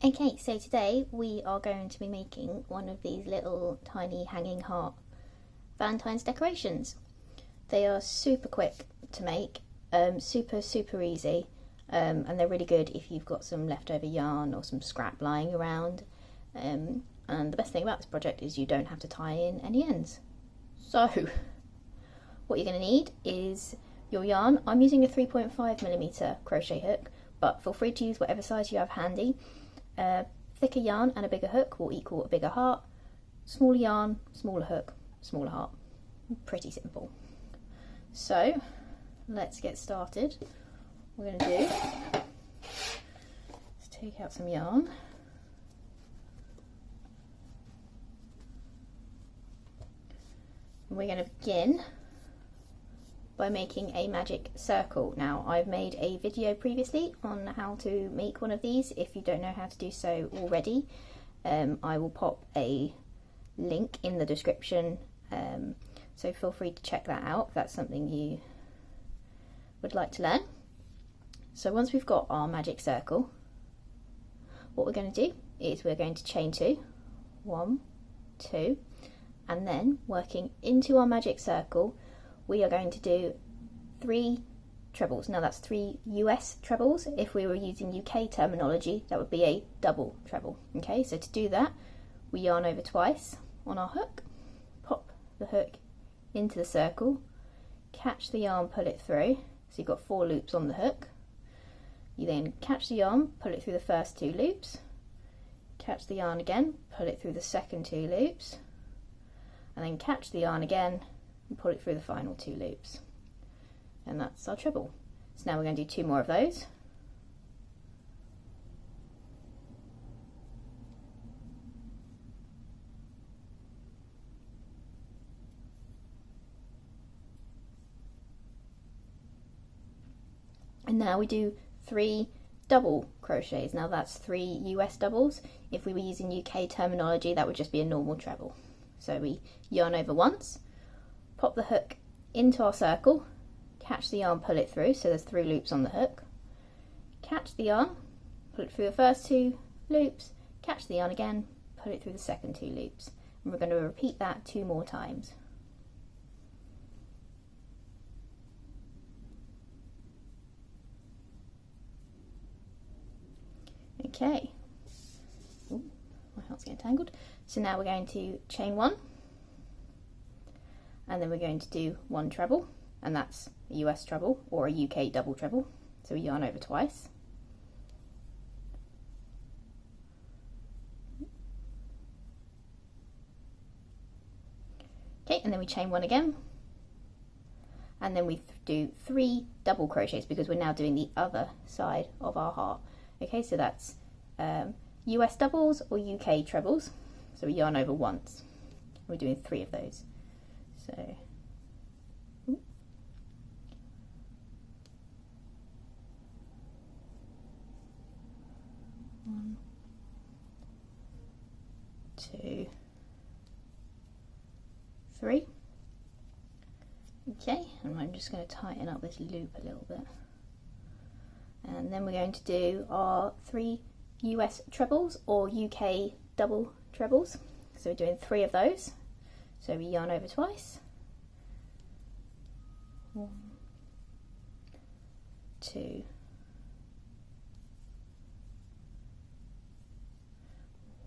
Okay, so today we are going to be making one of these little tiny hanging heart Valentine's decorations. They are super quick to make, super easy, and they're really good if you've got some leftover yarn or some scrap lying around. And the best thing about this project is you don't have to tie in any ends. So what you're going to need is your yarn. I'm using a 3.5mm crochet hook, but feel free to use whatever size you have handy. Thicker yarn and a bigger hook will equal a bigger heart. Smaller yarn, smaller hook, smaller heart. Pretty simple. So let's get started. What we're going to do is take out some yarn. And we're going to begin by making a magic circle. Now, I've made a video previously on how to make one of these. If you don't know how to do so already, I will pop a link in the description, so feel free to check that out if that's something you would like to learn. So once we've got our magic circle, what we're going to do is we're going to chain 2, 1, 2, and then working into our magic circle, we are going to do 3 trebles. Now that's 3 US trebles. If we were using UK terminology, that would be a double treble. Okay, so to do that, we yarn over twice on our hook, pop the hook into the circle, catch the yarn, pull it through. So you've got 4 loops on the hook. You then catch the yarn, pull it through the first 2 loops, catch the yarn again, pull it through the second 2 loops, and then catch the yarn again and pull it through the final 2 loops, and that's our treble. So now we're going to do 2 more of those. And now we do 3 double crochets. Now that's 3 US doubles. If we were using UK terminology, that would just be a normal treble. So we yarn over once, pop the hook into our circle, catch the yarn, pull it through, so there's 3 loops on the hook, catch the yarn, pull it through the first 2 loops, catch the yarn again, pull it through the second 2 loops, and we're going to repeat that 2 more times. Okay. Ooh, my heart's getting tangled. So now we're going to chain 1, and then we're going to do 1 treble, and that's a US treble or a UK double treble. So we yarn over twice. Okay, and then we chain 1 again, and then we do 3 double crochets because we're now doing the other side of our heart. Okay, so that's US doubles or UK trebles. So we yarn over once. We're doing 3 of those. So, 1, 2, 3. Okay, and I'm just going to tighten up this loop a little bit. And then we're going to do our 3 US trebles or UK double trebles. So we're doing 3 of those. So we yarn over twice. 1, 2,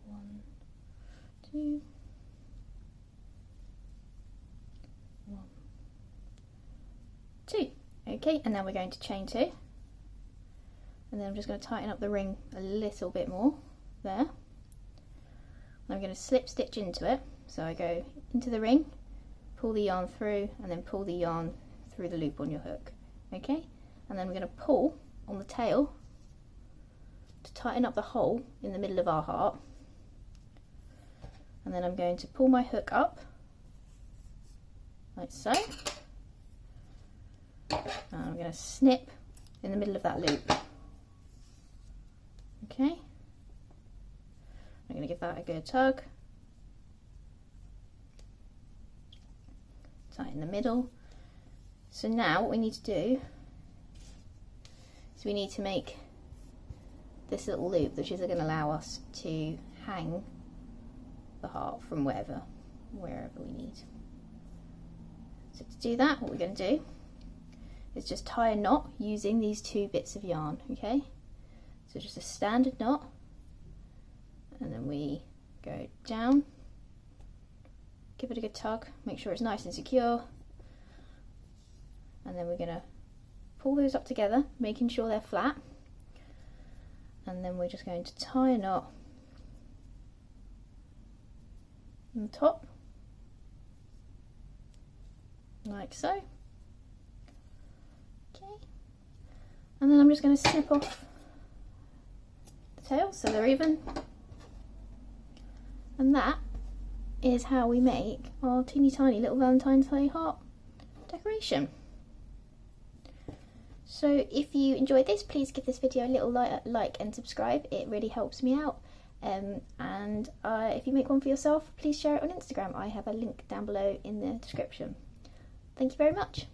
1, 2, 1, 2. Okay, and now we're going to chain 2. And then I'm just going to tighten up the ring a little bit more there. I'm going to slip stitch into it. So I go into the ring, pull the yarn through, and then pull the yarn through the loop on your hook. Okay? And then we're going to pull on the tail to tighten up the hole in the middle of our heart. And then I'm going to pull my hook up, like so. And I'm going to snip in the middle of that loop. Okay? I'm going to give that a good tug. Tighten the middle. So now what we need to do is we need to make this little loop, which is going to allow us to hang the heart from wherever we need. So to do that, what we're going to do is just tie a knot using these 2 bits of yarn, okay? So just a standard knot, and then we go down, give it a good tug, make sure it's nice and secure, and then we're going to pull those up together, making sure they're flat, and then we're just going to tie a knot on the top, like so. Okay, and then I'm just going to snip off the tails so they're even, and that is how we make our teeny tiny little Valentine's Day heart decoration. So if you enjoyed this, please give this video a little like and subscribe, it really helps me out. And if you make one for yourself, please share it on Instagram. I have a link down below in the description. Thank you very much.